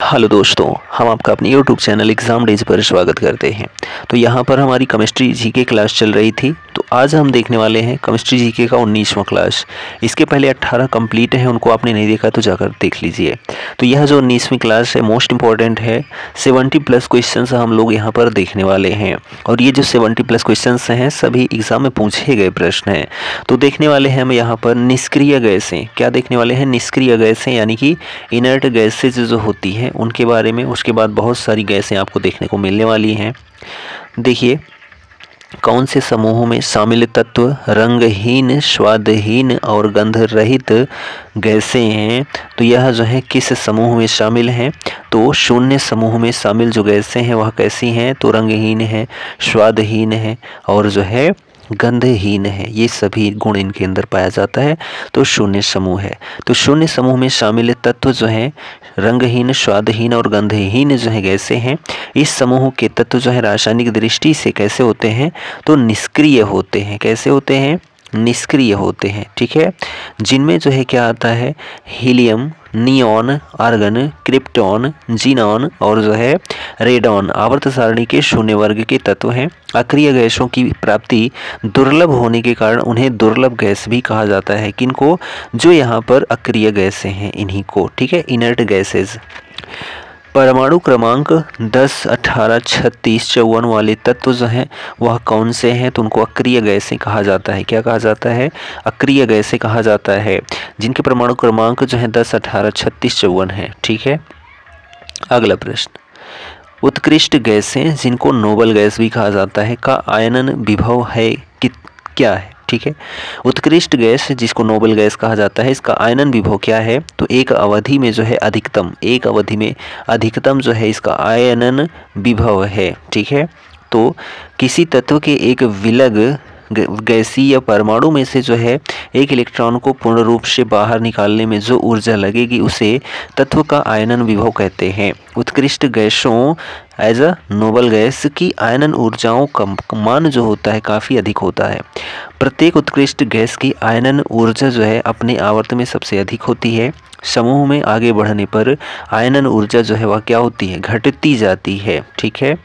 Hello दोस्तों, हम आपका अपने यूट्यूब चैनल एग्ज़ाम डेज पर स्वागत करते हैं। तो यहाँ पर हमारी केमिस्ट्री जीके क्लास चल रही थी। तो आज हम देखने वाले हैं केमिस्ट्री जीके का 19वां क्लास। इसके पहले 18 कंप्लीट हैं, उनको आपने नहीं देखा तो जाकर देख लीजिए। तो यह जो 19वीं क्लास है मोस्ट इम्पॉर्टेंट है। 70+ क्वेश्चन हम लोग यहाँ पर देखने वाले हैं और ये जो 70+ क्वेश्चन हैं सभी एग्ज़ाम में पूछे गए प्रश्न हैं। तो देखने वाले हैं हम यहाँ पर निष्क्रिय गैसें। क्या देखने वाले हैं? निष्क्रिय गैसें, यानी कि इनर्ट गैसेज जो होती हैं उनके बारे में। उसके बाद बहुत सारी गैसें आपको देखने को मिलने वाली हैं। देखिए, कौन से समूहों में शामिल तत्व रंगहीन, स्वादहीन और गंध रहित गैसें हैं। तो यह जो है किस समूह में शामिल हैं? तो शून्य समूह में शामिल जो गैसें हैं वह कैसी हैं? तो रंगहीन है, स्वादहीन है और जो है गंधहीन है। ये सभी गुण इनके अंदर पाया जाता है, तो शून्य समूह है। तो शून्य समूह में शामिल तत्व जो है रंगहीन, स्वादहीन और गंधहीन जो है गैसें हैं। इस समूह के तत्व जो है रासायनिक दृष्टि से कैसे होते हैं? तो निष्क्रिय होते हैं। कैसे होते हैं? निष्क्रिय होते हैं। ठीक है, जिनमें जो है क्या आता है? Helium, neon, argon, krypton, xenon और जो है रेडॉन आवर्त सारणी के शून्य वर्ग के तत्व हैं। अक्रिय गैसों की प्राप्ति दुर्लभ होने के कारण उन्हें दुर्लभ गैस भी कहा जाता है। किनको? जो यहाँ पर अक्रिय गैसें हैं इन्हीं को। ठीक है, इनर्ट गैसेज। परमाणु क्रमांक 10, 18, 36, 54 वाले तत्व जो हैं वह कौन से हैं? तो उनको अक्रिय गैसें कहा जाता है। क्या कहा जाता है? अक्रिय गैसें कहा जाता है, जिनके परमाणु क्रमांक जो है 10, 18, 36, 54 है। ठीक है, अगला प्रश्न। उत्कृष्ट गैसें, जिनको नोबल गैस भी कहा जाता है, का आयनन विभव है कि क्या है? ठीक है, उत्कृष्ट गैस जिसको नोबल गैस कहा जाता है, इसका आयनन विभव क्या है? तो एक अवधि में जो है अधिकतम, एक अवधि में अधिकतम जो है इसका आयनन विभव है। ठीक है, तो किसी तत्व के एक विलग गैसीय या परमाणु में से जो है एक इलेक्ट्रॉन को पूर्ण रूप से बाहर निकालने में जो ऊर्जा लगेगी उसे तत्व का आयनन विभव कहते हैं। उत्कृष्ट गैसों एज अ नोबल गैस की आयनन ऊर्जाओं का मान जो होता है काफ़ी अधिक होता है। प्रत्येक उत्कृष्ट गैस की आयनन ऊर्जा जो है अपने आवर्त में सबसे अधिक होती है। समूह में आगे बढ़ने पर आयनन ऊर्जा जो है वह क्या होती है? घटती जाती है। ठीक है,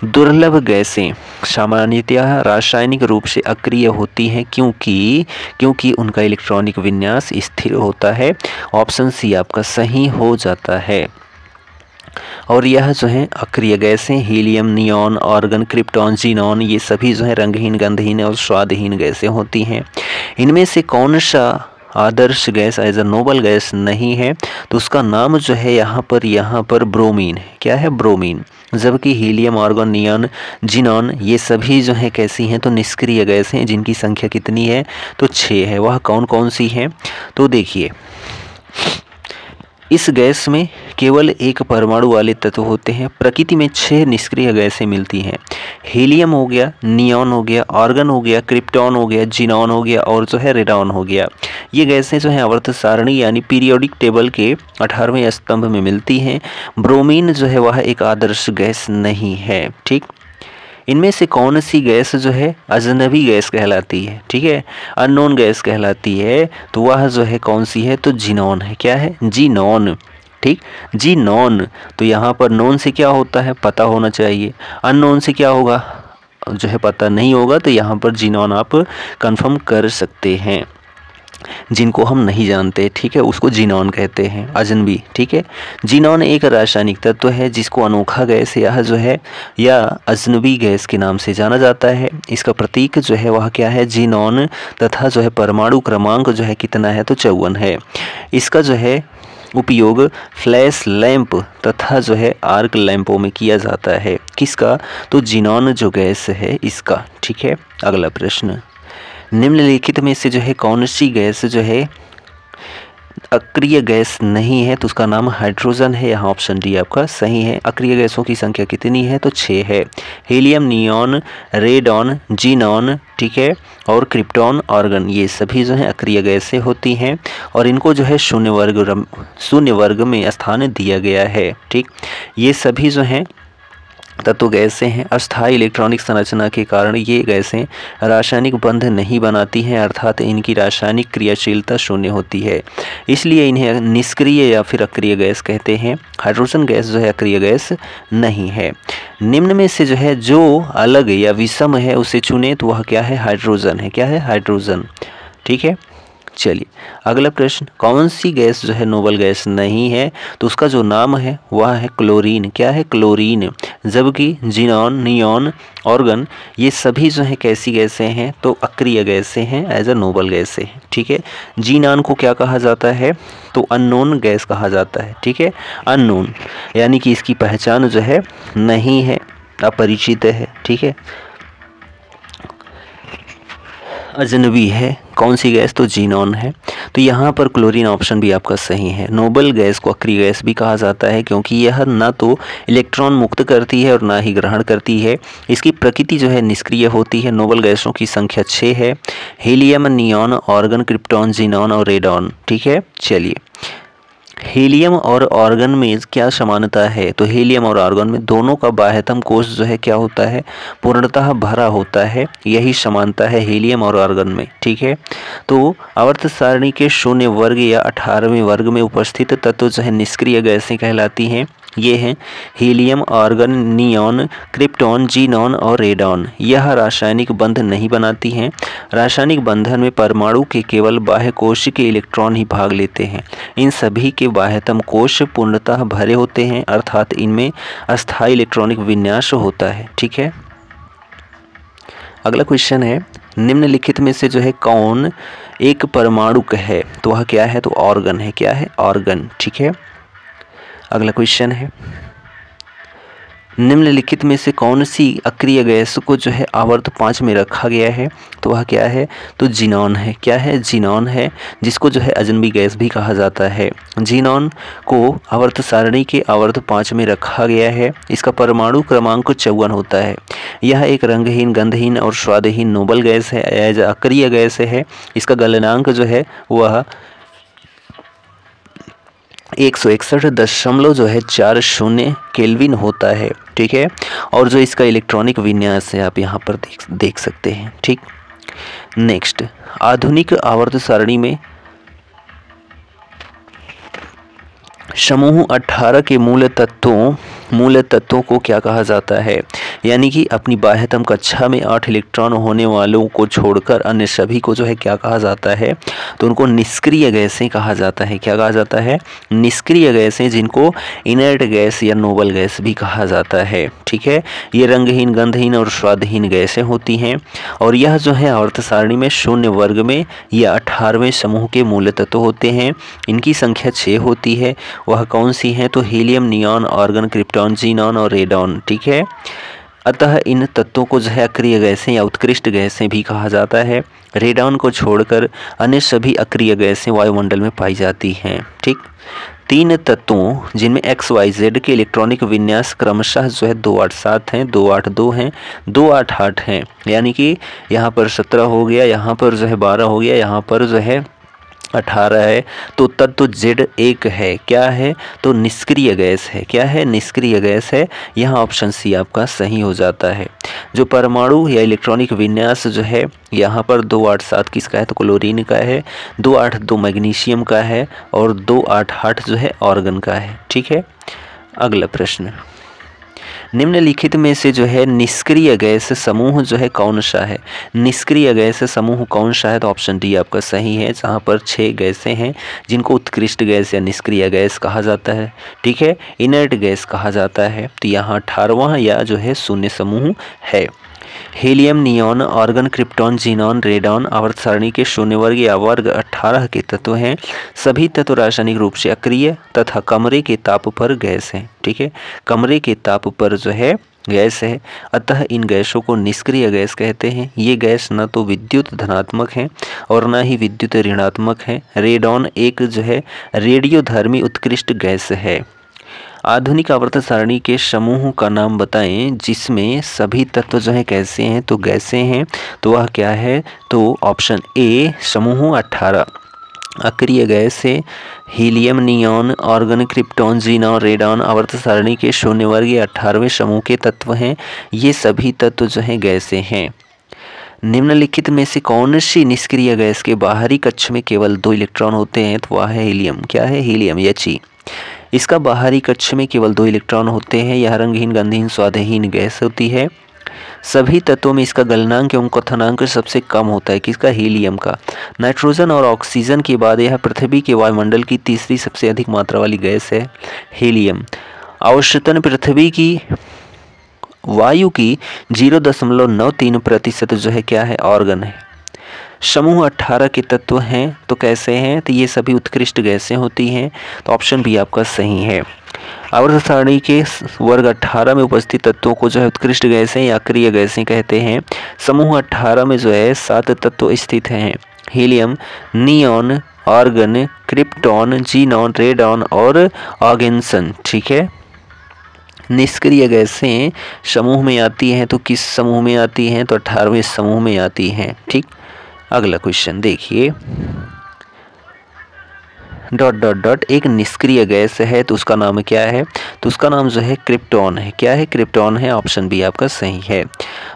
दुर्लभ गैसें सामान्यतः रासायनिक रूप से अक्रिय होती हैं क्योंकि उनका इलेक्ट्रॉनिक विन्यास स्थिर होता है। ऑप्शन सी आपका सही हो जाता है। और यह जो है अक्रिय गैसें helium, neon, argon, krypton, xenon, ये सभी जो है रंगहीन, गंधहीन और स्वादहीन गैसें होती हैं। इनमें से कौन सा आदर्श gas as a noble gas नहीं है? तो उसका नाम जो है यहाँ पर ब्रोमीन है। क्या है? ब्रोमीन। जबकि हीलियम, आर्गन, नियॉन, जीनॉन ये सभी जो है कैसी हैं? तो निष्क्रिय गैस हैं, जिनकी संख्या कितनी है? तो 6 है। वह कौन कौन सी हैं? तो देखिए, इस गैस में केवल एक परमाणु वाले तत्व होते हैं। प्रकृति में 6 निष्क्रिय गैसें मिलती हैं। हीलियम हो गया, नियॉन हो गया, आर्गन हो गया, क्रिप्टॉन हो गया, जीनॉन हो गया और जो है रेडॉन हो गया। ये गैसें जो हैं आवर्त सारणी यानी पीरियोडिक टेबल के 18वें स्तंभ में मिलती हैं। ब्रोमीन जो है वह एक आदर्श गैस नहीं है। ठीक, इनमें से कौन सी गैस जो है अजनबी गैस कहलाती है? ठीक है, अननोन गैस कहलाती है। तो वह जो है कौन सी है? तो जीनॉन है। क्या है? जीनॉन। ठीक, जीनॉन। तो यहाँ पर नॉन से क्या होता है पता होना चाहिए, अननोन से क्या होगा जो है पता नहीं होगा। तो यहाँ पर जीनॉन आप कंफर्म कर सकते हैं। जिनको हम नहीं जानते, ठीक है, उसको जीनॉन कहते हैं, अजनबी। ठीक है, जीनॉन एक रासायनिक तत्व है जिसको अनोखा गैस या अजनबी गैस के नाम से जाना जाता है। इसका प्रतीक जो है वह क्या है? जीनॉन। तथा जो है परमाणु क्रमांक जो है कितना है? तो 54 है। इसका जो है उपयोग फ्लैश लैंप तथा जो है आर्क लैंपों में किया जाता है। किसका? तो जीनॉन जो गैस है इसका। ठीक है, अगला प्रश्न। निम्नलिखित में से जो है कौन सी गैस जो है अक्रिय गैस नहीं है? तो उसका नाम हाइड्रोजन है। यहाँ ऑप्शन डी आपका सही है। अक्रिय गैसों की संख्या कितनी है? तो 6 है। हीलियम, नियॉन, रेडॉन, जीनॉन, ठीक है, और क्रिप्टॉन, आर्गन ये सभी जो है अक्रिय गैसें होती हैं और इनको जो है शून्य वर्ग में स्थान दिया गया है। ठीक, ये सभी जो हैं तत्व गैसें हैं। अस्थायी इलेक्ट्रॉनिक संरचना के कारण ये गैसें रासायनिक बंध नहीं बनाती हैं, अर्थात इनकी रासायनिक क्रियाशीलता शून्य होती है, इसलिए इन्हें निष्क्रिय या फिर अक्रिय गैस कहते हैं। हाइड्रोजन गैस जो है अक्रिय गैस नहीं है। निम्न में से जो है जो अलग या विषम है उसे चुने तो वह क्या है? हाइड्रोजन है। क्या है? हाइड्रोजन। ठीक है, चलिए अगला प्रश्न, कौन सी गैस जो है नोबल गैस नहीं है? तो उसका जो नाम है वह है क्लोरीन। क्या है? क्लोरीन। जबकि जिनॉन, नियॉन, ऑर्गन ये सभी जो है कैसी गैसें हैं? तो अक्रिय गैसें हैं, एज अ नोबल गैसें हैं। ठीक है, जीनान को क्या कहा जाता है? तो अननोन गैस कहा जाता है। ठीक है, अननोन यानी कि इसकी पहचान जो है नहीं है, अपरिचित है। ठीक है, अजनबी है। कौन सी गैस? तो जीनॉन है। तो यहाँ पर क्लोरीन ऑप्शन भी आपका सही है। नोबल गैस को अक्रिय गैस भी कहा जाता है क्योंकि यह ना तो इलेक्ट्रॉन मुक्त करती है और ना ही ग्रहण करती है। इसकी प्रकृति जो है निष्क्रिय होती है। नोबल गैसों की संख्या 6 है, helium, neon, organ, krypton, xenon और रेडॉन। ठीक है, चलिए हीलियम और ऑर्गन में क्या समानता है? तो हीलियम और ऑर्गन में दोनों का बाह्यतम कोश जो है क्या होता है? पूर्णतः भरा होता है। यही समानता है हीलियम और ऑर्गन में। ठीक है, तो आवर्त सारणी के 0 वर्ग या 18वें वर्ग में उपस्थित तत्व जो है निष्क्रिय गैसें कहलाती हैं। ये हैं helium, organ, neon, krypton, xenon और रेडॉन। यह रासायनिक बंध नहीं बनाती हैं। रासायनिक बंधन में परमाणु के केवल बाह्य कोश के इलेक्ट्रॉन ही भाग लेते हैं। इन सभी के बाह्यतम कोश पूर्णतः भरे होते हैं, अर्थात इनमें अस्थायी इलेक्ट्रॉनिक विन्यास होता है। ठीक है, अगला क्वेश्चन है, निम्नलिखित में से जो है कौन एक परमाणुक है? तो वह क्या है? तो ऑर्गन है। क्या है? ऑर्गन। ठीक है, अगला क्वेश्चन है, निम्नलिखित में से कौन सी अक्रिय गैस को जो है आवर्त 5 में रखा गया है? तो वह क्या है? तो जीनॉन है। क्या है? जीनॉन है, जिसको जो है अजनबी गैस भी कहा जाता है। जीनॉन को आवर्त सारणी के आवर्त 5 में रखा गया है। इसका परमाणु क्रमांक 54 होता है। यह एक रंगहीन, गंधहीन और स्वादहीन नोबल गैस है, एज अक्रिय गैस है। इसका गलनांक जो है वह 161.40 केल्विन होता है। ठीक है, और जो इसका इलेक्ट्रॉनिक विन्यास है आप यहाँ पर देख सकते हैं। ठीक, नेक्स्ट, आधुनिक आवर्त सारणी में समूह 18 के मूल तत्वों को क्या कहा जाता है? यानी कि अपनी बाह्यतम कक्षा में 8 इलेक्ट्रॉन होने वालों को छोड़कर अन्य सभी को जो है क्या कहा जाता है? तो उनको निष्क्रिय गैसें कहा जाता है। क्या कहा जाता है? निष्क्रिय गैसें, जिनको इनर्ट गैस या नोबल गैस भी कहा जाता है। ठीक है, ये रंगहीन, गंधहीन और स्वादहीन गैसें होती हैं और यह जो है आवर्त सारणी में 0 वर्ग में या 18वें समूह के मूल तत्व होते हैं। इनकी संख्या 6 होती है। वह कौन सी हैं? तो helium, neon, organ, krypton, xenon और रेडॉन। ठीक है, अतः इन तत्वों को जो है अक्रिय गैसें या उत्कृष्ट गैसें भी कहा जाता है। रेडॉन को छोड़कर अन्य सभी अक्रिय गैसें वायुमंडल में पाई जाती हैं। ठीक, 3 तत्वों जिनमें XYZ के इलेक्ट्रॉनिक विन्यास क्रमशः जो है 287 हैं, 282 हैं, 288 हैं। यानी कि यहाँ पर 17 हो गया, यहाँ पर जो है 12 हो गया, यहाँ पर जो है 18 है। तो तत्व Z1 है। क्या है? तो निष्क्रिय गैस है। क्या है? निष्क्रिय गैस है। यहाँ ऑप्शन सी आपका सही हो जाता है। जो परमाणु या इलेक्ट्रॉनिक विन्यास जो है यहाँ पर 287 किसका है? तो क्लोरीन का है, 282 मैग्नीशियम का है और 288 जो है ऑर्गन का है। ठीक है, अगला प्रश्न, निम्नलिखित में से जो है निष्क्रिय गैस समूह जो है कौन सा है? निष्क्रिय गैस समूह कौन सा है? तो ऑप्शन डी आपका सही है, जहाँ पर 6 गैसें हैं जिनको उत्कृष्ट गैस या निष्क्रिय गैस कहा जाता है। ठीक है, इनर्ट गैस कहा जाता है। तो यहाँ 18वां या जो है 0 समूह है। Helium, neon, organ, krypton, xenon, radon आवर्त सारणी के 0 वर्ग या वर्ग 18 के तत्व हैं। सभी तत्व रासायनिक रूप से अक्रिय तथा कमरे के ताप पर गैस हैं। ठीक है, कमरे के ताप पर जो है गैस है, अतः इन गैसों को निष्क्रिय गैस कहते हैं। ये गैस न तो विद्युत धनात्मक है और न ही विद्युत ऋणात्मक है। रेडॉन एक जो है रेडियोधर्मी उत्कृष्ट गैस है। आधुनिक आवर्त सारणी के समूह का नाम बताएं जिसमें सभी तत्व जो है कैसे हैं? तो गैसें हैं। तो वह क्या है? तो ऑप्शन ए समूह 18। अक्रिय गैस है helium, neon, argon, krypton, xenon, radon आवर्त सारणी के शून्य वर्ग या 18वें समूह के तत्व हैं। ये सभी तत्व जो हैं गैसें हैं। निम्नलिखित में से कौन सी निष्क्रिय गैस के बाहरी कक्ष में केवल 2 इलेक्ट्रॉन होते हैं? तो वह है हीलियम। क्या है? Helium, He। इसका बाहरी कक्ष में केवल 2 इलेक्ट्रॉन होते हैं। यह रंगहीन, गंधहीन, स्वादहीन गैस होती है। सभी तत्वों में इसका गलनांक एवं क्वथनांक सबसे कम होता है। किसका? हीलियम का। नाइट्रोजन और ऑक्सीजन के बाद यह पृथ्वी के वायुमंडल की तीसरी सबसे अधिक मात्रा वाली गैस है हीलियम। औसतन पृथ्वी की वायु की 0.93% जो है क्या है? ऑर्गन है। समूह 18 के तत्व हैं तो कैसे हैं? तो ये सभी उत्कृष्ट गैसें होती हैं। तो ऑप्शन बी आपका सही है। आवर्त सारणी के वर्ग 18 में उपस्थित तत्वों को जो है उत्कृष्ट गैसें या अक्रिय गैसें कहते हैं। समूह 18 में जो है 7 तत्व स्थित हैं: helium, neon, argon, krypton, xenon, radon और ऑर्गेन्सन। ठीक है। निष्क्रिय गैसें समूह में आती हैं तो किस समूह में आती हैं? तो 18वें समूह में आती हैं। ठीक। अगला क्वेश्चन देखिए, डॉट डॉट डॉट एक निष्क्रिय गैस है तो उसका नाम क्या है? तो उसका नाम जो है क्रिप्टॉन है। क्या है? क्रिप्टॉन है। ऑप्शन बी आपका सही है।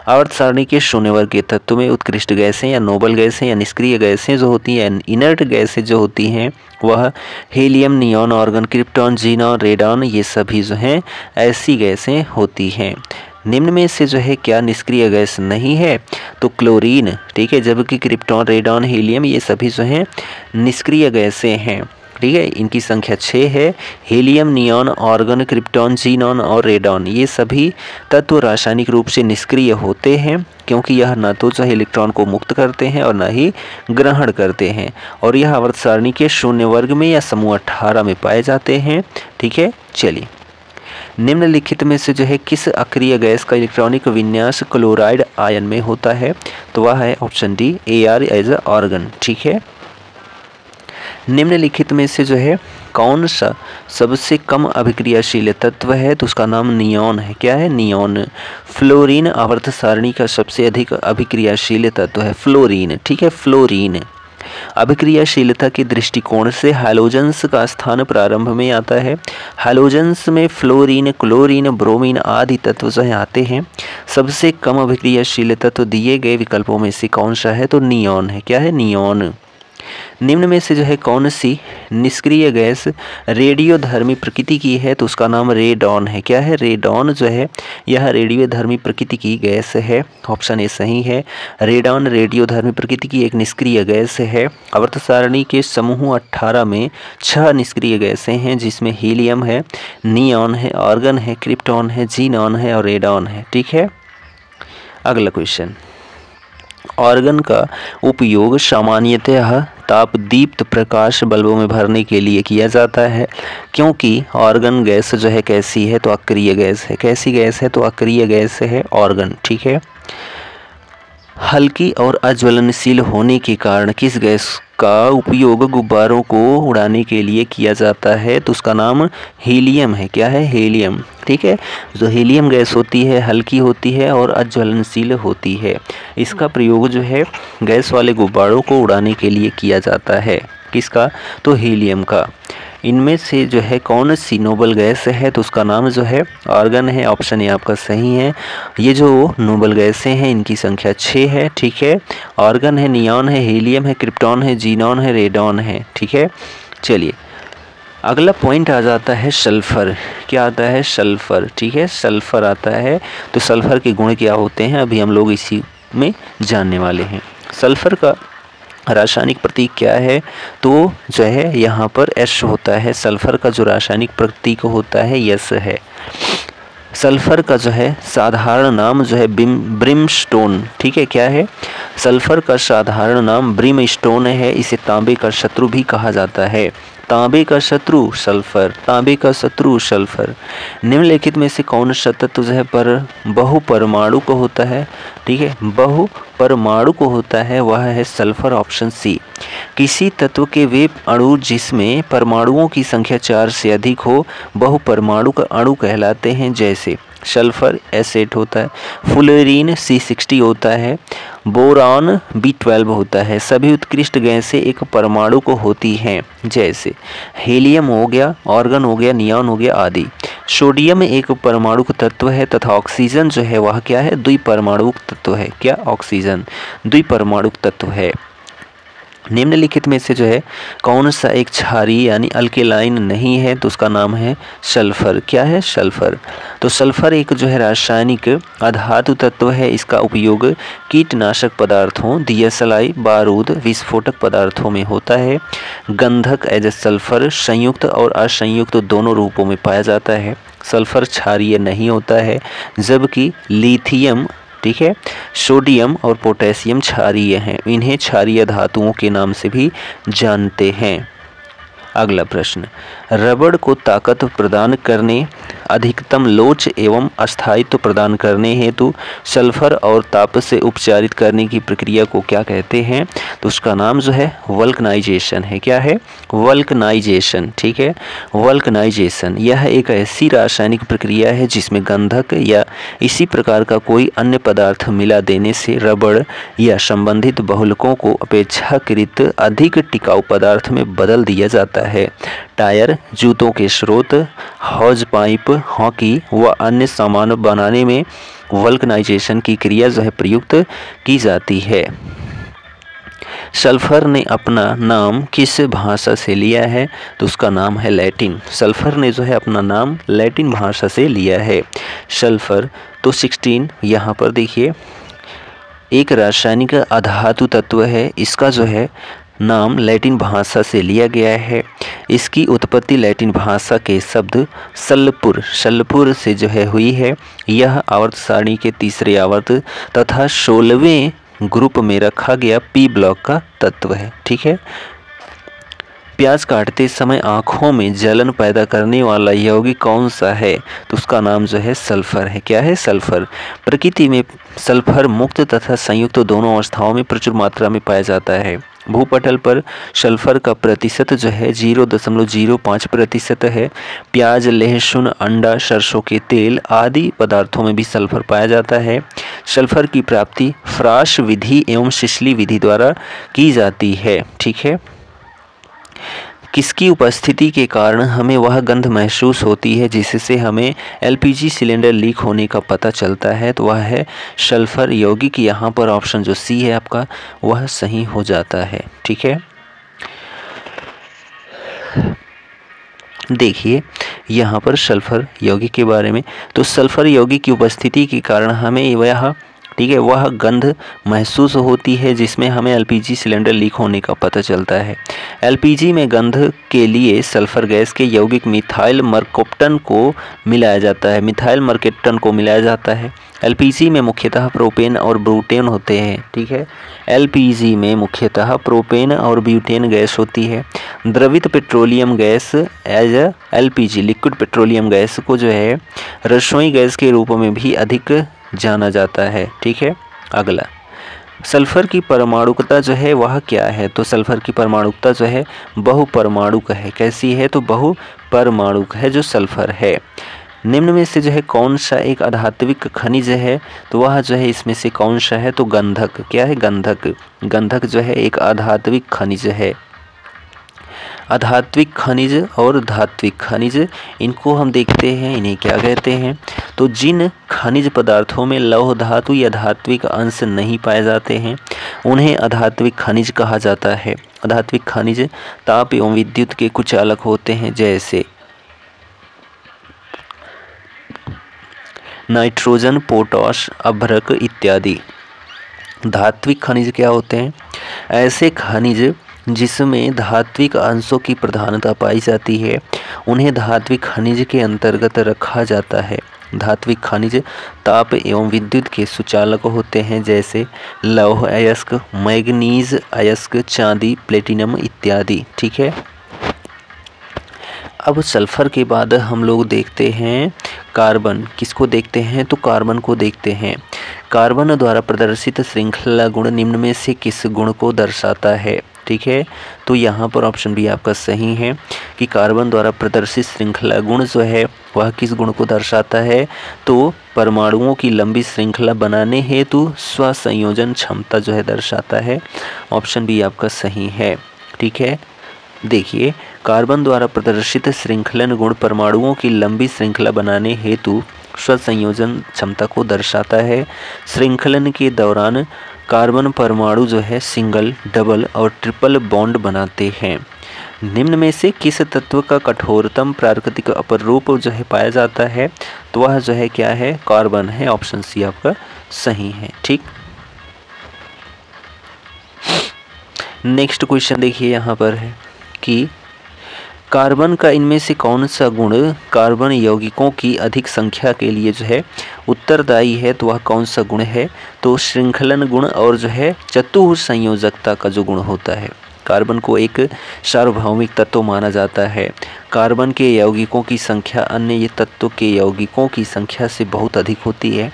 आवर्त सारणी के शून्य वर्ग के तत्व में उत्कृष्ट गैसें या नोबल गैसें या निष्क्रिय गैसें जो होती हैं, इनर्ट गैसें जो होती हैं, वह helium, neon, argon, krypton, xenon, radon ये सभी जो हैं ऐसी गैसें होती हैं। निम्न में से जो है क्या निष्क्रिय गैस नहीं है? तो क्लोरीन। ठीक है। जबकि क्रिप्टॉन, रेडॉन, हीलियम ये सभी जो हैं निष्क्रिय गैसें हैं। ठीक है। इनकी संख्या 6 है। Helium, neon, argon, krypton, xenon और रेडॉन ये सभी तत्व रासायनिक रूप से निष्क्रिय होते हैं, क्योंकि यह न तो जो है इलेक्ट्रॉन को मुक्त करते हैं और न ही ग्रहण करते हैं, और यह आवर्त सारणी के शून्य वर्ग में या समूह 18 में पाए जाते हैं। ठीक है। चलिए, निम्नलिखित में से जो है किस अक्रिय गैस का इलेक्ट्रॉनिक विन्यास क्लोराइड आयन में होता है? तो वह है option D, Ar as a argon. ठीक है। निम्नलिखित में से जो है कौन सा सबसे कम अभिक्रियाशील तत्व है? तो उसका नाम नियॉन है। क्या है? नियॉन। फ्लोरीन आवर्त सारणी का सबसे अधिक अभिक्रियाशील तत्व है फ्लोरीन। ठीक है। फ्लोरीन अभिक्रियाशीलता के दृष्टिकोण से हैलोजेंस का स्थान प्रारंभ में आता है। हैलोजेंस में फ्लोरीन, क्लोरीन, ब्रोमीन आदि तत्व जो आते हैं। सबसे कम अभिक्रियाशील तत्व दिए गए विकल्पों में से कौन सा है? तो नियॉन है। क्या है? नियॉन। निम्न में से जो है कौन सी निष्क्रिय गैस रेडियोधर्मी प्रकृति की है? तो उसका नाम रेडॉन है। क्या है? रेडॉन जो है यह रेडियोधर्मी प्रकृति की गैस है। ऑप्शन ए सही है। रेडॉन रेडियोधर्मी प्रकृति की एक निष्क्रिय गैस है। आवर्त सारणी के समूह 18 में 6 निष्क्रिय गैसें हैं, जिसमें हीलियम है, नियॉन है, आर्गन है, क्रिप्टॉन है, जीनॉन है और रेडॉन है। ठीक है। अगला क्वेश्चन, आर्गन का उपयोग सामान्यतः तापदीप्त प्रकाश बल्बों में भरने के लिए किया जाता है, क्योंकि आर्गन गैस जो है कैसी है? तो अक्रिय गैस है। कैसी गैस है? तो अक्रिय गैस है आर्गन। ठीक है। हल्की और अज्वलनशील होने के कारण किस गैस का उपयोग गुब्बारों को उड़ाने के लिए किया जाता है? तो उसका नाम हीलियम है। क्या है? हीलियम। ठीक है। जो हीलियम गैस होती है हल्की होती है और अज्वलनशील होती है। इसका प्रयोग जो है गैस वाले गुब्बारों को उड़ाने के लिए किया जाता है। किसका? तो हीलियम का। इनमें से जो है कौन सी नोबल गैस है? तो उसका नाम जो है आर्गन है। ऑप्शन ए आपका सही है। ये जो नोबल गैसें हैं इनकी संख्या 6 है। ठीक है। आर्गन है, नियॉन है, हीलियम है, क्रिप्टॉन है, जीनॉन है, रेडॉन है। ठीक है। चलिए, अगला पॉइंट आ जाता है सल्फर। क्या आता है? सल्फर। ठीक है। सल्फर आता है। तो सल्फर के गुण क्या होते हैं अभी हम लोग इसी में जानने वाले हैं। सल्फर का रासायनिक प्रतीक क्या है? तो जो है यहाँ पर एस होता है। सल्फर का जो रासायनिक प्रतीक होता है यस है। सल्फर का जो है साधारण नाम जो है ब्रिमस्टोन। ठीक है। क्या है? सल्फर का साधारण नाम ब्रिमस्टोन है। इसे तांबे का शत्रु भी कहा जाता है। तांबे का शत्रु सल्फर। तांबे का शत्रु सल्फर। निम्नलिखित में से कौन सा तत्व जो है पर बहुपरमाणु को होता है? ठीक है। बहुपरमाणु को होता है वह है सल्फर। Option C. किसी तत्व के वे अणु जिसमें परमाणुओं की संख्या 4 से अधिक हो बहुपरमाणु का अणु कहलाते हैं, जैसे सल्फर S8 होता है, फ्लोरीन C60 होता है, बोरान B12 होता है। सभी उत्कृष्ट गैसें एक परमाणु को होती हैं, जैसे हीलियम हो गया, आर्गन हो गया, नियॉन हो गया आदि। सोडियम एक परमाणुक तत्व है तथा ऑक्सीजन जो है वह क्या है, द्विपरमाणुक तत्व है। क्या? ऑक्सीजन द्विपरमाणुक तत्व है। निम्नलिखित में से जो है कौन सा एक क्षारीय यानी अल्केलाइन नहीं है, तो उसका नाम है सल्फर। क्या है? सल्फर। तो सल्फर एक जो है रासायनिक अधातु तत्व है। इसका उपयोग कीटनाशक पदार्थों, दियासलाई, बारूद, विस्फोटक पदार्थों में होता है। गंधक एज सल्फर संयुक्त और असंयुक्त दोनों रूपों में पाया जाता है। सल्फर क्षारीय नहीं होता है, जबकि लिथियम, ठीक है, सोडियम और पोटेशियम क्षारीय हैं। इन्हें क्षारीय धातुओं के नाम से भी जानते हैं। अगला प्रश्न, रबड़ को ताकत प्रदान करने, अधिकतम लोच एवं अस्थायित्व प्रदान करने हेतु सल्फर और ताप से उपचारित करने की प्रक्रिया को क्या कहते हैं? तो उसका नाम जो है वल्कनाइजेशन है। क्या है? वल्कनाइजेशन। ठीक है, वल्कनाइजेशन यह एक ऐसी रासायनिक प्रक्रिया है जिसमें गंधक या इसी प्रकार का कोई अन्य पदार्थ मिला देने से रबड़ या संबंधित बहुलकों को अपेक्षाकृत अधिक टिकाऊ पदार्थ में बदल दिया जाता है। टायर, जूतों के स्रोत, हौज पाइप, हॉकी व अन्य सामान बनाने में वल्कनाइजेशन की क्रिया जो है प्रयुक्त की जाती है। सल्फर ने अपना नाम किस भाषा से लिया है? तो उसका नाम है लैटिन। सल्फर ने जो है अपना नाम लैटिन भाषा से लिया है। सल्फर तो 16 यहाँ पर देखिए एक रासायनिक अधातु तत्व है। इसका जो है नाम लैटिन भाषा से लिया गया है। इसकी उत्पत्ति लैटिन भाषा के शब्द सल्पुर से जो है हुई है। यह आवर्त सारणी के तीसरे आवर्त तथा 16वें ग्रुप में रखा गया पी ब्लॉक का तत्व है। ठीक है, प्याज काटते समय आँखों में जलन पैदा करने वाला यौगिक कौन सा है? तो उसका नाम जो है सल्फर है। क्या है? सल्फर। प्रकृति में सल्फर मुक्त तथा संयुक्त दोनों अवस्थाओं में प्रचुर मात्रा में पाया जाता है। भूपटल पर सल्फर का प्रतिशत जो है 0.05% है। प्याज, लहसुन, अंडा, सरसों के तेल आदि पदार्थों में भी सल्फर पाया जाता है। सल्फर की प्राप्ति फ्राश विधि एवं सिसली विधि द्वारा की जाती है। ठीक है, किसकी उपस्थिति के कारण हमें वह गंध महसूस होती है जिससे हमें एलपीजी सिलेंडर लीक होने का पता चलता है? तो वह है सल्फर यौगिक। यहाँ पर ऑप्शन जो सी है आपका वह सही हो जाता है। ठीक है, देखिए यहाँ पर सल्फर यौगिक के बारे में, तो सल्फर यौगिक की उपस्थिति के कारण हमें वह, ठीक है, वह गंध महसूस होती है जिसमें हमें एलपीजी सिलेंडर लीक होने का पता चलता है। एलपीजी में गंध के लिए सल्फर गैस के यौगिक मिथाइल मरकप्टन को मिलाया जाता है। एलपीजी में मुख्यतः प्रोपेन और ब्यूटेन होते हैं। ठीक है, एलपीजी में मुख्यतः प्रोपेन और ब्यूटेन गैस होती है। द्रवित petroleum gas as LPG, liquid petroleum gas को जो है रसोई गैस के रूप में भी अधिक जाना जाता है। ठीक है, अगला सल्फर की परमाणुकता जो है वह क्या है? तो सल्फर की परमाणुकता जो है बहुपरमाणुक है। कैसी है? तो बहुपरमाणुक है जो सल्फर है। निम्न में से जो है कौन सा एक अधात्विक खनिज है? तो वह जो है इसमें से कौन सा है? तो गंधक। क्या है? गंधक। गंधक जो है एक अधात्विक खनिज है। अधात्विक खनिज और धात्विक खनिज, इनको हम देखते हैं, इन्हें क्या कहते हैं? तो जिन खनिज पदार्थों में लौह धातु या धात्विक अंश नहीं पाए जाते हैं उन्हें अधात्विक खनिज कहा जाता है। अधात्विक खनिज ताप एवं विद्युत के कुचालक होते हैं, जैसे नाइट्रोजन, पोटाश, अभ्रक इत्यादि। धात्विक खनिज क्या होते हैं? ऐसे खनिज जिसमें धात्विक अंशों की प्रधानता पाई जाती है उन्हें धात्विक खनिज के अंतर्गत रखा जाता है। धात्विक खनिज ताप एवं विद्युत के सुचालक होते हैं, जैसे लौह अयस्क, मैग्नीज अयस्क, चांदी, प्लेटिनम इत्यादि। ठीक है, अब सल्फर के बाद हम लोग देखते हैं कार्बन। किसको देखते हैं? तो कार्बन को देखते हैं। कार्बन द्वारा प्रदर्शित श्रृंखला गुण निम्न में से किस गुण को दर्शाता है? ठीक है। तो यहाँ पर ऑप्शन बी आपका सही है कि कार्बन द्वारा प्रदर्शित श्रृंखला गुण जो है वह किस गुण को दर्शाता है, तो परमाणुओं की लंबी श्रृंखला बनाने हेतु स्वसंयोजन क्षमता जो है दर्शाता है। ऑप्शन बी आपका सही है, ठीक है। देखिए, कार्बन द्वारा प्रदर्शित श्रृंखलन गुण परमाणुओं की लंबी श्रृंखला बनाने हेतु स्वसंयोजन क्षमता को दर्शाता है। श्रृंखलन के दौरान कार्बन परमाणु जो है सिंगल, डबल और ट्रिपल बॉन्ड बनाते हैं। निम्न में से किस तत्व का कठोरतम प्राकृतिक अपरूप जो है पाया जाता है, तो वह जो है क्या है, कार्बन है। ऑप्शन सी आपका सही है, ठीक। नेक्स्ट क्वेश्चन देखिए, यहाँ पर है कि कार्बन का इनमें से कौन सा गुण कार्बन यौगिकों की अधिक संख्या के लिए जो है उत्तरदायी है, तो वह कौन सा गुण है, तो श्रृंखलन गुण और जो है चतुर संयोजकता का जो गुण होता है। कार्बन को एक सार्वभौमिक तत्व माना जाता है। कार्बन के यौगिकों की संख्या अन्य तत्वों के यौगिकों की संख्या से बहुत अधिक होती है।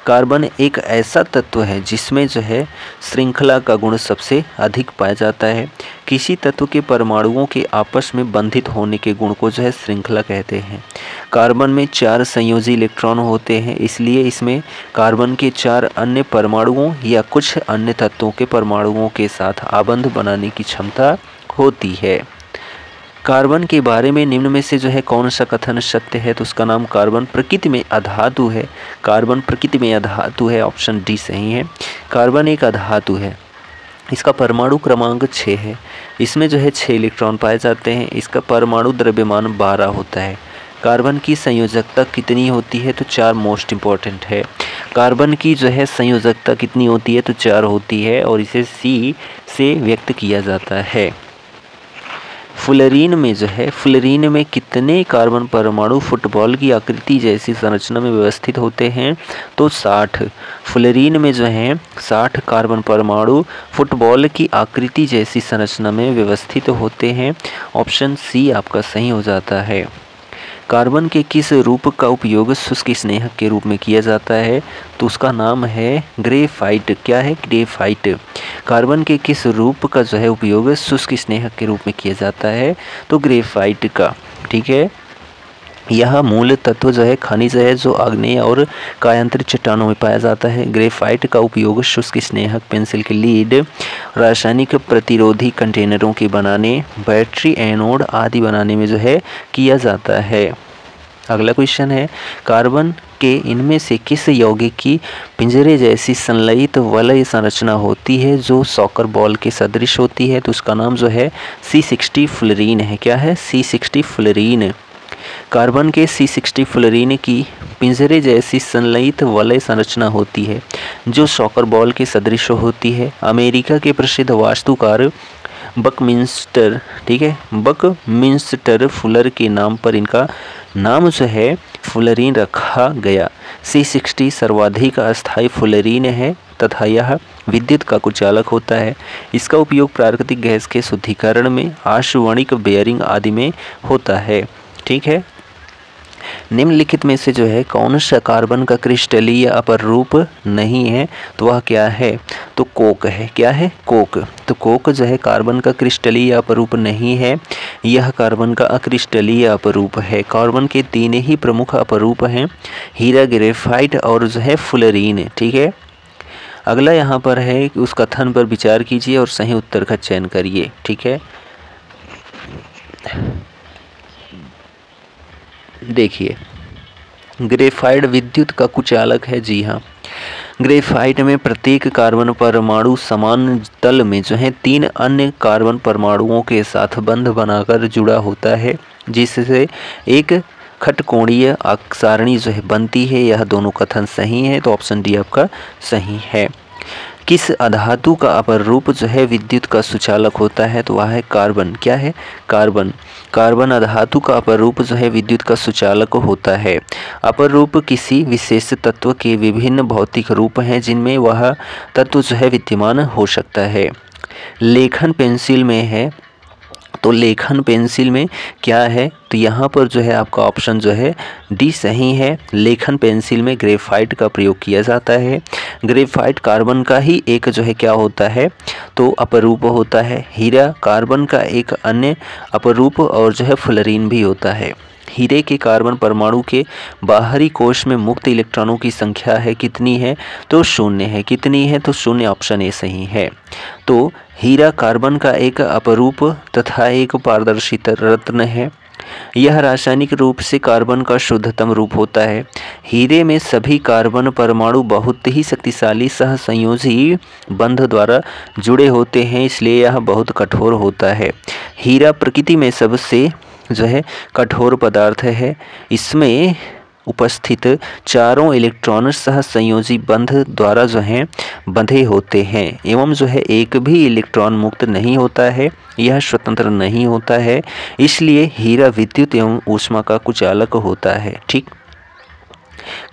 कार्बन एक ऐसा तत्व है जिसमें जो है श्रृंखला का गुण सबसे अधिक पाया जाता है। किसी तत्व के परमाणुओं के आपस में बंधित होने के गुण को जो है श्रृंखला कहते हैं। कार्बन में 4 संयोजी इलेक्ट्रॉन होते हैं, इसलिए इसमें कार्बन के 4 अन्य परमाणुओं या कुछ अन्य तत्वों के परमाणुओं के साथ आबंध बनाने की क्षमता होती है। कार्बन के बारे में निम्न में से जो है कौन सा कथन सत्य है, तो उसका नाम कार्बन प्रकृति में अधातु है। कार्बन प्रकृति में अधातु है, ऑप्शन डी सही है। कार्बन एक अधातु है, इसका परमाणु क्रमांक 6 है। इसमें जो है 6 इलेक्ट्रॉन पाए जाते हैं। इसका परमाणु द्रव्यमान 12 होता है। कार्बन की संयोजकता कितनी होती है, तो 4 मोस्ट इम्पॉर्टेंट है। कार्बन की जो है संयोजकता कितनी होती है, तो 4 होती है और इसे सी से व्यक्त किया जाता है। फ्लोरीन में जो है, फ्लोरीन में कितने कार्बन परमाणु फुटबॉल की आकृति जैसी संरचना में व्यवस्थित होते हैं, तो 60। फ्लोरीन में जो है 60 कार्बन परमाणु फुटबॉल की आकृति जैसी संरचना में व्यवस्थित होते हैं। ऑप्शन सी आपका सही हो जाता है। कार्बन के किस रूप का उपयोग शुष्क स्नेहक के रूप में किया जाता है, तो उसका नाम है ग्रेफाइट। क्या है, ग्रेफाइट। कार्बन के किस रूप का जो है उपयोग शुष्क स्नेहक के रूप में किया जाता है, तो ग्रेफाइट का, ठीक है। यह मूल तत्व जो है खनिज है जो आग्नेय और कायांतरित चट्टानों में पाया जाता है। ग्रेफाइट का उपयोग शुष्क स्नेहक, पेंसिल की लीड, रासायनिक प्रतिरोधी कंटेनरों के बनाने, बैटरी एनोड आदि बनाने में जो है किया जाता है। अगला क्वेश्चन है, कार्बन के इनमें से किस यौगिक की पिंजरे जैसी संलयित वलय संरचना होती है जो सॉकर बॉल के सदृश होती है, तो उसका नाम जो है C60 फ्लोरीन है। क्या है, C60 फ्लोरीन। कार्बन के C60 फ्लोरीन की पिंजरे जैसी संलयित वलय संरचना होती है जो सॉकर बॉल के सदृश होती है। अमेरिका के प्रसिद्ध वास्तुकार बकमिंस्टर, ठीक है, बकमिंस्टर फुलर के नाम पर इनका नाम जो है फ्लोरीन रखा गया। C60 सर्वाधिक अस्थायी फ्लोरीन है तथा यह विद्युत का कुचालक होता है। इसका उपयोग प्राकृतिक गैस के शुद्धिकरण में, आश्वणिक बेयरिंग आदि में होता है, ठीक है। निम्नलिखित में से जो है कौन सा कार्बन का क्रिस्टलीय अपरूप नहीं है, तो वह क्या है, तो कोक है। क्या है, कोक। तो कोक जो है कार्बन का क्रिस्टलीय अपरूप नहीं है, यह कार्बन का अक्रिस्टलीय अपरूप है। कार्बन के 3 ही प्रमुख अपरूप हैं, हीरा, ग्रेफाइट और जो है फ्लोरीन, ठीक है। अगला यहाँ पर है कि उस कथन पर विचार कीजिए और सही उत्तर का चयन करिए, ठीक है। देखिए, ग्रेफाइट विद्युत का कुचालक है। जी हाँ, ग्रेफाइट में प्रत्येक कार्बन परमाणु समान तल में जो है 3 अन्य कार्बन परमाणुओं के साथ बंध बनाकर जुड़ा होता है, जिससे एक खटकोणीय सारणी जो है बनती है। यह दोनों कथन सही है, तो ऑप्शन डी आपका सही है। किस अधातु का अपर रूप जो है विद्युत का सुचालक होता है, तो वह है कार्बन। क्या है, कार्बन। कार्बन अधातु का अपर रूप जो है विद्युत का सुचालक होता है। अपर रूप किसी विशेष तत्व के विभिन्न भौतिक रूप हैं जिनमें वह तत्व जो है विद्यमान हो सकता है। लेखन पेंसिल में है, तो लेखन पेंसिल में क्या है, तो यहाँ पर जो है आपका ऑप्शन जो है डी सही है। लेखन पेंसिल में ग्रेफाइट का प्रयोग किया जाता है। ग्रेफाइट कार्बन का ही एक जो है क्या होता है, तो अपरूप होता है। हीरा कार्बन का एक अन्य अपरूप और जो है फ्लोरीन भी होता है। हीरे के कार्बन परमाणु के बाहरी कोश में मुक्त इलेक्ट्रॉनों की संख्या है कितनी है, तो 0 है। कितनी है, तो 0। ऑप्शन ए सही है। तो हीरा कार्बन का एक अपरूप तथा एक पारदर्शी रत्न है। यह रासायनिक रूप से कार्बन का शुद्धतम रूप होता है। हीरे में सभी कार्बन परमाणु बहुत ही शक्तिशाली सहसंयोजी बंध द्वारा जुड़े होते हैं, इसलिए यह बहुत कठोर होता है। हीरा प्रकृति में सबसे जो है कठोर पदार्थ है। इसमें उपस्थित चारों इलेक्ट्रॉन सहसंयोजी बंध द्वारा जो है बंधे होते हैं एवं जो है एक भी इलेक्ट्रॉन मुक्त नहीं होता है, यह स्वतंत्र नहीं होता है। इसलिए हीरा विद्युत एवं ऊष्मा का कुचालक होता है। ठीक,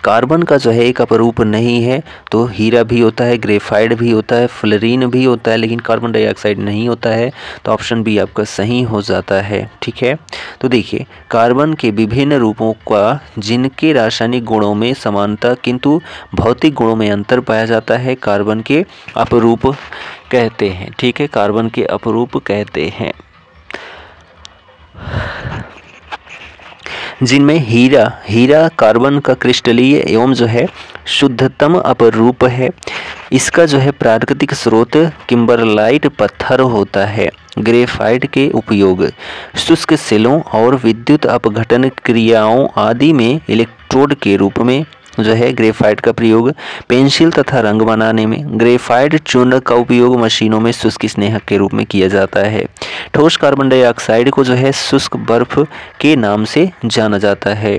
कार्बन का जो है एक अपरूप नहीं है, तो हीरा भी होता है, ग्रेफाइट भी होता है, फ्लोरीन भी होता है, लेकिन कार्बन डाइऑक्साइड नहीं होता है। तो ऑप्शन बी आपका सही हो जाता है। ठीक है, तो देखिए कार्बन के विभिन्न रूपों का जिनके रासायनिक गुणों में समानता किंतु भौतिक गुणों में अंतर पाया जाता है, कार्बन के अपरूप कहते हैं। ठीक है, कार्बन के अपरूप कहते हैं, जिनमें हीरा कार्बन का क्रिस्टलीय एवं जो है शुद्धतम अपरूप है। इसका जो है प्राकृतिक स्रोत किम्बरलाइट पत्थर होता है। ग्रेफाइट के उपयोग शुष्क सेलों और विद्युत अपघटन क्रियाओं आदि में इलेक्ट्रोड के रूप में जो है ग्रेफाइट का प्रयोग पेंसिल तथा रंग बनाने में। ग्रेफाइट चूर्ण का उपयोग मशीनों में शुष्क स्नेहक के रूप में किया जाता है। ठोस कार्बन डाइऑक्साइड को जो है शुष्क बर्फ के नाम से जाना जाता है।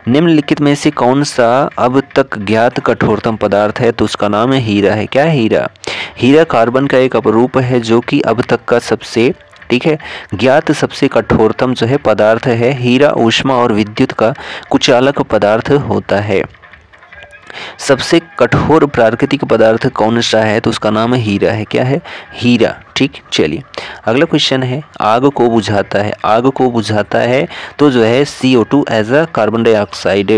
निम्नलिखित में से कौन सा अब तक ज्ञात कठोरतम पदार्थ है, तो उसका नाम है हीरा है। क्या है हीरा? हीरा कार्बन का एक अपरूप है जो कि अब तक का सबसे ठीक है ज्ञात सबसे कठोरतम जो है पदार्थ है। हीरा ऊष्मा और विद्युत का कुचालक पदार्थ होता है। सबसे कठोर प्राकृतिक पदार्थ कौन सा है, तो उसका नाम है हीरा है। क्या है? हीरा। ठीक, चलिए अगला क्वेश्चन है, आग को बुझाता है। आग को बुझाता है तो जो है CO2 as a carbon dioxide.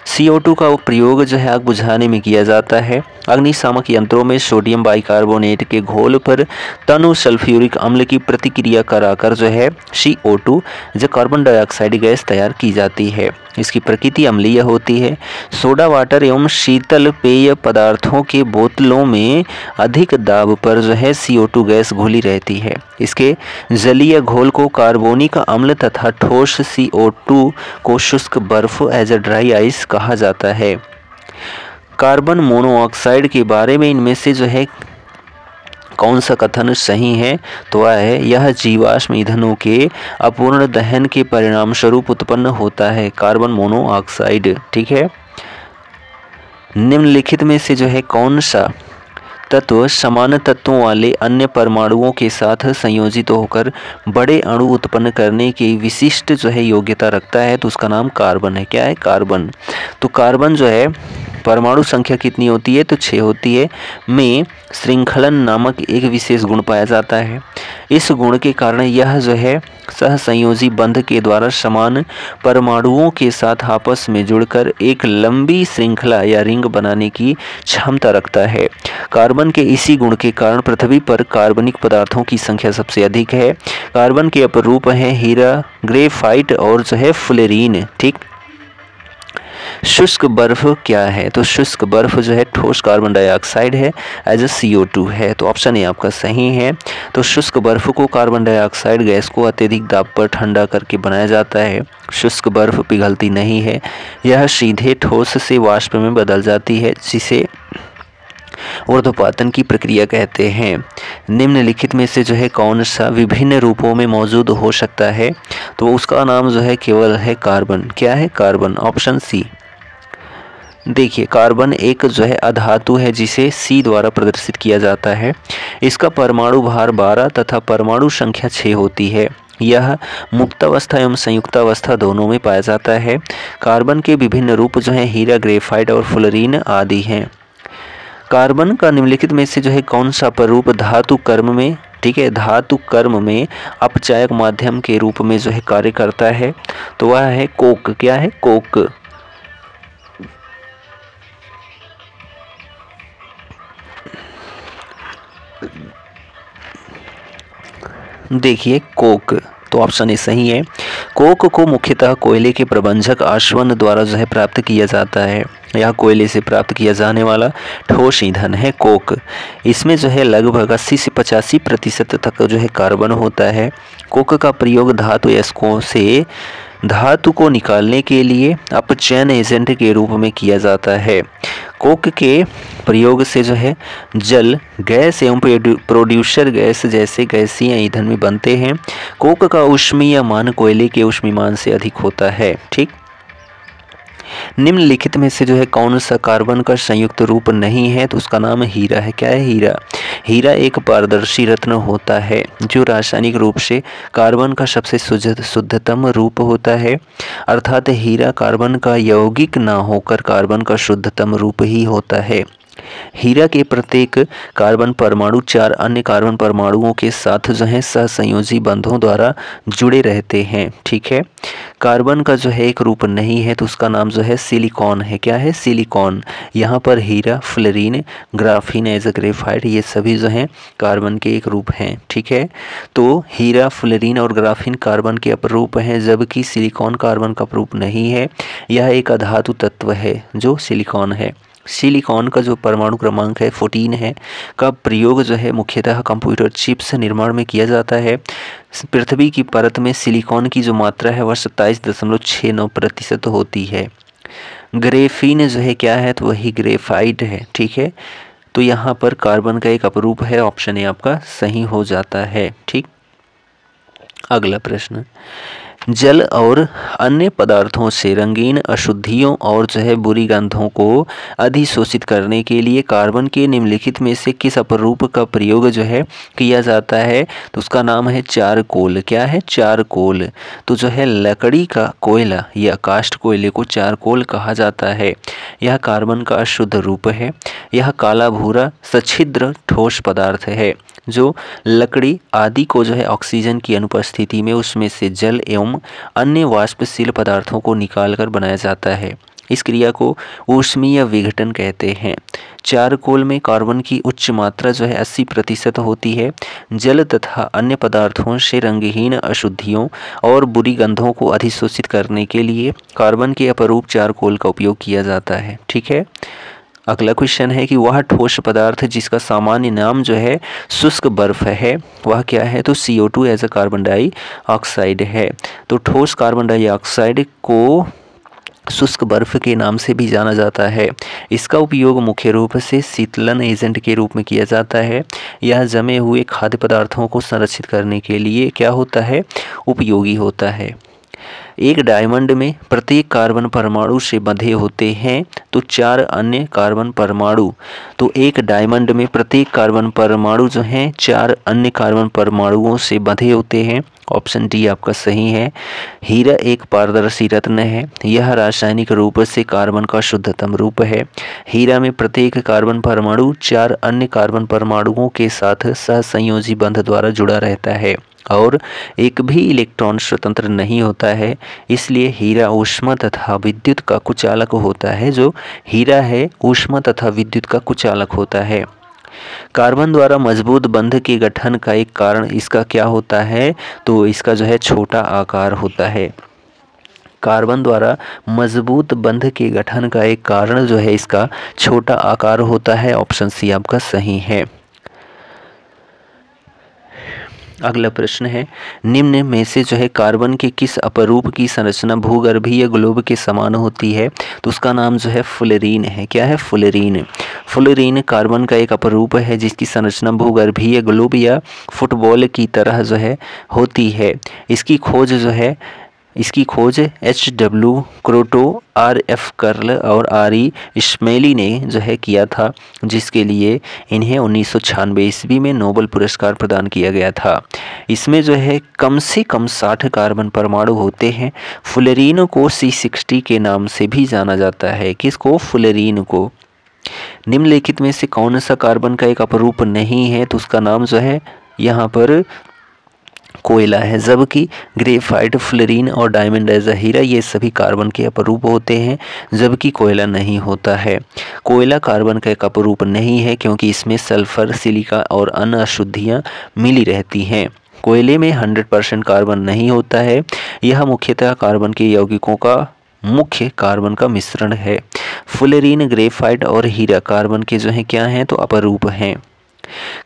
CO2 का प्रयोग जो है आग बुझाने में किया जाता है। अग्निशामक यंत्रों में सोडियम बाइकार्बोनेट के घोल पर तनु सल्फ्यूरिक अम्ल की प्रतिक्रिया कराकर जो है CO2 जो कार्बन डाइऑक्साइड गैस तैयार की जाती है। इसकी प्रकृति अम्लीय होती है। सोडा वाटर एवं शीतल पेय पदार्थों के बोतलों में अधिक दाब पर जो है CO2 गैस घुली रहती है। इसके जलीय घोल को कार्बोनिक अम्ल तथा ठोस CO2 को शुष्क बर्फ एज अ ड्राई आइस कहा जाता है। कार्बन मोनोऑक्साइड के बारे में इनमें से जो है कौन सा कथन सही है, तो वह है यह जीवाश्म ईंधनों के अपूर्ण दहन के परिणाम स्वरूप उत्पन्न होता है, कार्बन मोनोऑक्साइड। ठीक है, निम्नलिखित में से जो है कौन सा तत्व समान तत्वों वाले अन्य परमाणुओं के साथ संयोजित होकर बड़े अणु उत्पन्न करने की विशिष्ट जो है योग्यता रखता है, तो उसका नाम कार्बन है। क्या है? कार्बन। तो कार्बन जो है परमाणु संख्या कितनी होती है, तो 6 होती है। में श्रृंखलन नामक एक विशेष गुण पाया जाता है। इस गुण के कारण यह जो है सहसंयोजी बंध के द्वारा समान परमाणुओं के साथ आपस में जुड़कर एक लंबी श्रृंखला या रिंग बनाने की क्षमता रखता है। कार्बन के इसी गुण के कारण पृथ्वी पर कार्बनिक पदार्थों की संख्या सबसे अधिक है। कार्बन के अपरूप हैं हीरा, ग्रेफाइट और जो है फ्लोरीन। ठीक, शुष्क बर्फ क्या है, तो शुष्क बर्फ जो है ठोस कार्बन डाइऑक्साइड है एज अ CO2 है। तो ऑप्शन ए आपका सही है। तो शुष्क बर्फ को कार्बन डाइऑक्साइड गैस को अत्यधिक दाब पर ठंडा करके बनाया जाता है। शुष्क बर्फ पिघलती नहीं है, यह सीधे ठोस से वाष्प में बदल जाती है, जिसे ऊर्ध्वपातन की प्रक्रिया कहते हैं। निम्नलिखित में से जो है कौन सा विभिन्न रूपों में मौजूद हो सकता है, तो उसका नाम जो है केवल है कार्बन। क्या है? कार्बन। Option C. देखिए कार्बन एक जो है अधातु है जिसे C द्वारा प्रदर्शित किया जाता है। इसका परमाणु भार 12 तथा परमाणु संख्या 6 होती है। यह मुक्तावस्था एवं संयुक्तावस्था दोनों में पाया जाता है। कार्बन के विभिन्न रूप जो है हीरा, ग्रेफाइट और फ्लोरीन आदि हैं। कार्बन का निम्नलिखित में से जो है कौन सा अपरूप धातु कर्म में ठीक है धातु कर्म में अपचायक माध्यम के रूप में जो है कार्य करता है, तो वह है कोक। क्या है? कोक। देखिए कोक, तो ऑप्शन ए सही है। कोक को मुख्यतः कोयले के प्रबंधक आसवन द्वारा जो है प्राप्त किया जाता है। यह कोयले से प्राप्त किया जाने वाला ठोस ईंधन है कोक। इसमें जो है लगभग 80 से 85% तक जो है कार्बन होता है। कोक का प्रयोग धातु अयस्कों से धातु को निकालने के लिए अपचयन एजेंट के रूप में किया जाता है। कोक के प्रयोग से जो है जल, गैस एवं प्रोड्यूसर गैस जैसे गैसीय ईंधन में बनते हैं। कोक का ऊष्मीय मान कोयले के ऊष्मीय से अधिक होता है। ठीक, निम्नलिखित में से जो है कौन सा कार्बन का संयुक्त रूप नहीं है, तो उसका नाम हीरा है। क्या है हीरा? हीरा एक पारदर्शी रत्न होता है जो रासायनिक रूप से कार्बन का सबसे शुद्धतम रूप होता है। अर्थात हीरा कार्बन का यौगिक ना होकर कार्बन का शुद्धतम रूप ही होता है। हीरा के प्रत्येक कार्बन परमाणु 4 अन्य कार्बन परमाणुओं के साथ जो है सहसंयोजी बंधों द्वारा जुड़े रहते हैं। ठीक है, कार्बन का जो है एक रूप नहीं है, तो उसका नाम जो है सिलिकॉन है। क्या है? सिलिकॉन। यहाँ पर हीरा, fluorine, graphene as a graphite, ये सभी जो हैं कार्बन के एक रूप हैं। ठीक है, तो हीरा, फ्लोरीन और ग्राफीन कार्बन के अपरूप हैं, जबकि सिलिकॉन कार्बन का अपरूप नहीं है। यह एक अधातु तत्व है जो सिलिकॉन है। सिलिकॉन का जो परमाणु क्रमांक है 14 है, का प्रयोग जो है मुख्यतः कंप्यूटर चिप्स निर्माण में किया जाता है। पृथ्वी की परत में सिलिकॉन की जो मात्रा है वह 27.69% होती है। ग्रेफीन जो है क्या है, तो वही ग्रेफाइट है। ठीक है, तो यहाँ पर कार्बन का एक अपरूप है। ऑप्शन ए आपका सही हो जाता है। ठीक, अगला प्रश्न, जल और अन्य पदार्थों से रंगीन अशुद्धियों और जो है बुरी गंधों को अधिशोषित करने के लिए कार्बन के निम्नलिखित में से किस अपरूप का प्रयोग जो है किया जाता है, तो उसका नाम है चारकोल। क्या है? चारकोल। तो जो है लकड़ी का कोयला या काष्ठ कोयले को चारकोल कहा जाता है। यह कार्बन का अशुद्ध रूप है। यह काला भूरा सछिद्र ठोस पदार्थ है जो लकड़ी आदि को जो है ऑक्सीजन की अनुपस्थिति में उसमें से जल एवं अन्य वाष्पशील पदार्थों को निकालकर बनाया जाता है। इस क्रिया को ऊष्मीय विघटन कहते हैं। चारकोल में कार्बन की उच्च मात्रा जो है 80% होती है। जल तथा अन्य पदार्थों से रंगहीन अशुद्धियों और बुरी गंधों को अधिशोषित करने के लिए कार्बन के अपरूप चारकोल का उपयोग किया जाता है। ठीक है, अगला क्वेश्चन है कि वह ठोस पदार्थ जिसका सामान्य नाम जो है शुष्क बर्फ है वह क्या है, तो CO2 as a carbon dioxide है। तो ठोस कार्बन डाइऑक्साइड को शुष्क बर्फ के नाम से भी जाना जाता है। इसका उपयोग मुख्य रूप से शीतलन एजेंट के रूप में किया जाता है। यह जमे हुए खाद्य पदार्थों को संरक्षित करने के लिए क्या होता है, उपयोगी होता है। एक डायमंड में प्रत्येक कार्बन परमाणु से बंधे होते हैं तो 4 अन्य कार्बन परमाणु, तो एक डायमंड में प्रत्येक कार्बन परमाणु जो हैं 4 अन्य कार्बन परमाणुओं से बंधे होते हैं। ऑप्शन डी आपका सही है। हीरा एक पारदर्शी रत्न है। यह रासायनिक रूप से कार्बन का शुद्धतम रूप है। हीरा में प्रत्येक कार्बन परमाणु 4 अन्य कार्बन परमाणुओं के साथ सहसंयोजी बंध द्वारा जुड़ा रहता है और एक भी इलेक्ट्रॉन स्वतंत्र नहीं होता है। इसलिए हीरा ऊष्मा तथा विद्युत का कुचालक होता है। जो हीरा है ऊष्मा तथा विद्युत का कुचालक होता है। कार्बन द्वारा मजबूत बंध के गठन का एक कारण इसका क्या होता है, तो इसका जो है छोटा आकार होता है। कार्बन द्वारा मजबूत बंध के गठन का एक कारण जो है इसका छोटा आकार होता है। ऑप्शन सी आपका सही है। अगला प्रश्न है, निम्न में से जो है कार्बन के किस अपरूप की संरचना भूगर्भीय ग्लोब के समान होती है, तो उसका नाम जो है फ्लोरीन है। क्या है? फ्लोरीन। फ्लोरीन कार्बन का एक अपरूप है जिसकी संरचना भूगर्भीय ग्लोब या फुटबॉल की तरह जो है होती है। इसकी खोज H.W. क्रोटो, R.F. कर्ल और R.E. इस्मेली ने जो है किया था, जिसके लिए इन्हें 1996 ईस्वी में नोबेल पुरस्कार प्रदान किया गया था। इसमें जो है कम से कम 60 कार्बन परमाणु होते हैं। फ्लोरीन को C60 के नाम से भी जाना जाता है। किसको? फ्लोरीन को। निम्नलिखित में से कौन सा कार्बन का एक अपरूप नहीं है, तो उसका नाम जो है यहाँ पर कोयला है। जबकि ग्रेफाइट, फ्लोरीन और डायमंड एज हीरा ये सभी कार्बन के अपरूप होते हैं, जबकि कोयला नहीं होता है। कोयला कार्बन का एक अपरूप नहीं है क्योंकि इसमें सल्फर, सिलिका और अन्य अशुद्धियाँ मिली रहती हैं। कोयले में 100% कार्बन नहीं होता है। यह मुख्यतः कार्बन के यौगिकों का मुख्य कार्बन का मिश्रण है। फुलेरीन, ग्रेफाइट और हीरा कार्बन के जो है क्या हैं तो अपरूप हैं।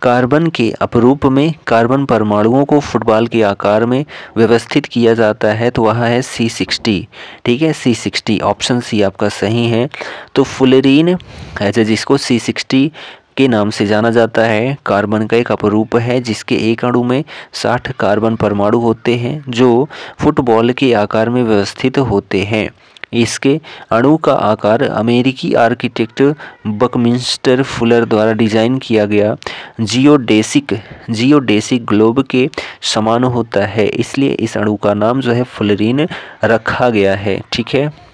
कार्बन के अपरूप में कार्बन परमाणुओं को फुटबॉल के आकार में व्यवस्थित किया जाता है, तो वह है C60। ठीक है, C60 ऑप्शन सी आपका सही है। तो फुलेरीन ऐसे जिसको C60 के नाम से जाना जाता है, कार्बन का एक अपरूप है जिसके एक अणु में 60 कार्बन परमाणु होते हैं जो फुटबॉल के आकार में व्यवस्थित होते हैं। इसके अणु का आकार अमेरिकी आर्किटेक्ट बकमिंस्टर फुलर द्वारा डिजाइन किया गया जियोडेसिक ग्लोब के समान होता है, इसलिए इस अणु का नाम जो है फुलरीन रखा गया है। ठीक है,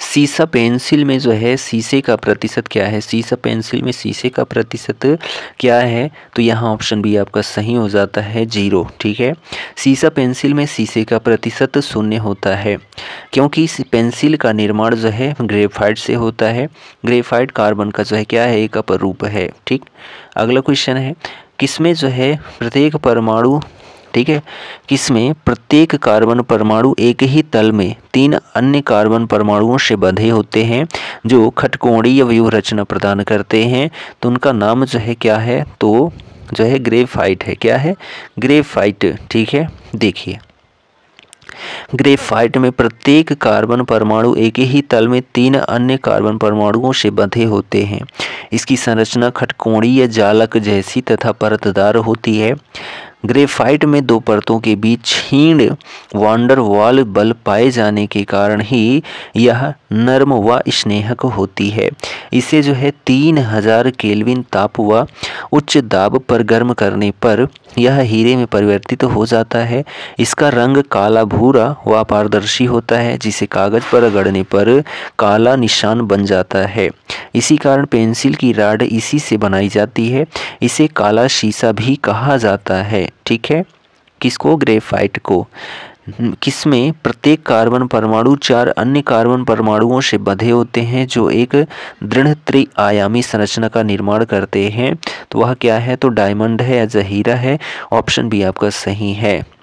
सीसा पेंसिल में जो है शीशे का प्रतिशत क्या है? सीसा पेंसिल में शीशे का प्रतिशत क्या है? तो यहाँ ऑप्शन बी आपका सही हो जाता है 0। ठीक है, सीसा पेंसिल में शीशे का प्रतिशत 0 होता है क्योंकि इस पेंसिल का निर्माण जो है ग्रेफाइट से होता है। ग्रेफाइट कार्बन का जो है क्या है एक अपरूप है। ठीक, अगला क्वेश्चन है किसमें जो है प्रत्येक परमाणु, ठीक है, किसमें प्रत्येक कार्बन परमाणु एक ही तल में 3 अन्य कार्बन परमाणुओं से बंधे होते हैं जो खटकोणीय व्यूह रचना प्रदान करते हैं, तो उनका नाम जो है क्या है तो जो है ग्रेफाइट है। क्या है? ग्रेफाइट। ठीक है, देखिए ग्रेफाइट में प्रत्येक कार्बन परमाणु एक ही तल में 3 अन्य कार्बन परमाणुओं से बंधे होते हैं। इसकी संरचना खटकोणीय जालक जैसी तथा परतदार होती है। ग्रेफाइट में 2 परतों के बीच क्षीण वांडर वाल बल पाए जाने के कारण ही यह नर्म व स्नेहक होती है। इसे जो है 3000 केल्विन ताप व उच्च दाब पर गर्म करने पर यह हीरे में परिवर्तित हो जाता है। इसका रंग काला भूरा व पारदर्शी होता है जिसे कागज पर रगड़ने पर काला निशान बन जाता है। इसी कारण पेंसिल की राड इसी से बनाई जाती है। इसे काला शीशा भी कहा जाता है। ठीक है, किसको? ग्रेफाइट को। किसमें प्रत्येक कार्बन परमाणु 4 अन्य कार्बन परमाणुओं से बंधे होते हैं जो एक दृढ़ त्रिआयामी संरचना का निर्माण करते हैं, तो वह क्या है तो डायमंड है या हीरा है। ऑप्शन बी आपका सही है।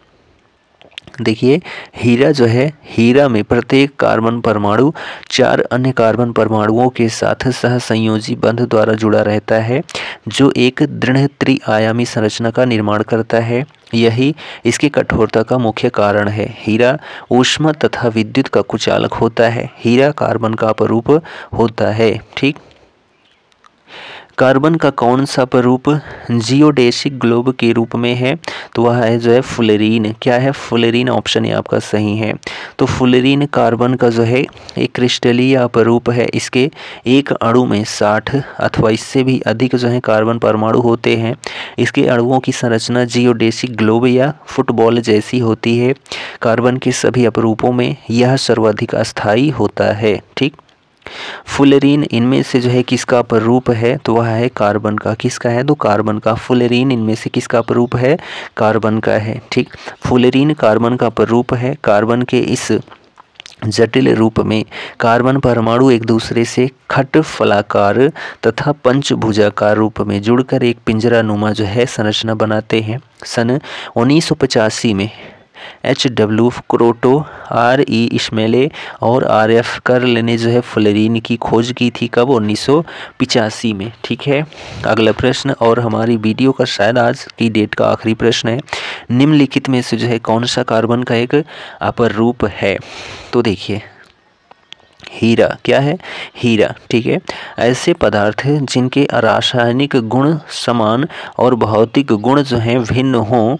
देखिए हीरा जो है, हीरा में प्रत्येक कार्बन परमाणु 4 अन्य कार्बन परमाणुओं के साथ सहसंयोजी बंध द्वारा जुड़ा रहता है जो एक दृढ़ त्रिआयामी संरचना का निर्माण करता है। यही इसकी कठोरता का मुख्य कारण है। हीरा ऊष्मा तथा विद्युत का कुचालक होता है। हीरा कार्बन का अपरूप होता है। ठीक, कार्बन का कौन सा अपरूप जियोडेसिक ग्लोब के रूप में है? तो वह है जो है फुलेरीन। क्या है? फुलेरीन। ऑप्शन ए आपका सही है। तो फुलेरीन कार्बन का जो है एक क्रिस्टलीय अपरूप है। इसके एक अणु में 60 अथवा इससे भी अधिक जो है कार्बन परमाणु होते हैं। इसके अणुओं की संरचना जियोडेसिक ग्लोब या फुटबॉल जैसी होती है। कार्बन के सभी अपरूपों में यह सर्वाधिक अस्थायी होता है। ठीक, फुलेरीन इनमें से जो है किसका अपरूप है? तो वह है कार्बन का। किसका है? तो कार्बन का। फुलेरीन इनमें से किसका अपरूप है? कार्बन का है। ठीक, फुलेरीन कार्बन का अपरूप है। कार्बन के इस जटिल रूप में कार्बन परमाणु एक दूसरे से खट फलाकार तथा पंचभुजाकार रूप में जुड़कर एक पिंजरानुमा जो है संरचना बनाते हैं। सन 1985 में H.W. क्रोटो, R.E. इश्मेले और R.F. कर्ल ने जो है फुलेरीन की खोज की थी। कब? 1985 में। ठीक है, अगला प्रश्न और हमारी वीडियो का शायद आज की डेट का आखिरी प्रश्न है। निम्नलिखित में से जो है कौन सा कार्बन का एक अपरूप है? तो देखिए हीरा। क्या है? हीरा। ठीक है, ऐसे पदार्थ हैं जिनके रासायनिक गुण समान और भौतिक गुण जो हैं भिन्न हों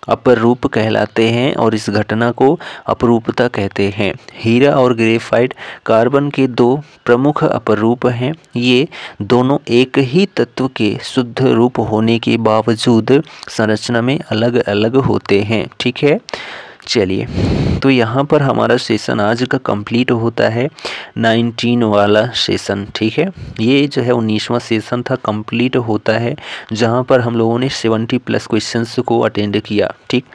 अपरूप कहलाते हैं और इस घटना को अपरूपता कहते हैं। हीरा और ग्रेफाइट कार्बन के 2 प्रमुख अपरूप हैं। ये दोनों एक ही तत्व के शुद्ध रूप होने के बावजूद संरचना में अलग अलग होते हैं। ठीक है, चलिए तो यहाँ पर हमारा सेशन आज का कंप्लीट होता है 19 वाला सेशन। ठीक है, ये जो है 19वां सेशन था, कंप्लीट होता है जहाँ पर हम लोगों ने 70+ क्वेश्चंस को अटेंड किया। ठीक,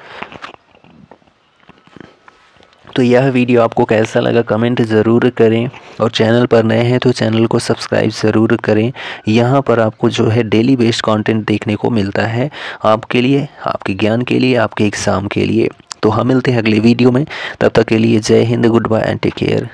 तो यह वीडियो आपको कैसा लगा कमेंट ज़रूर करें, और चैनल पर नए हैं तो चैनल को सब्सक्राइब ज़रूर करें। यहाँ पर आपको जो है डेली बेस्ड कंटेंट देखने को मिलता है, आपके लिए, आपके ज्ञान के लिए, आपके एग्ज़ाम के लिए। तो हम मिलते हैं अगले वीडियो में, तब तक के लिए जय हिंद, goodbye and take care.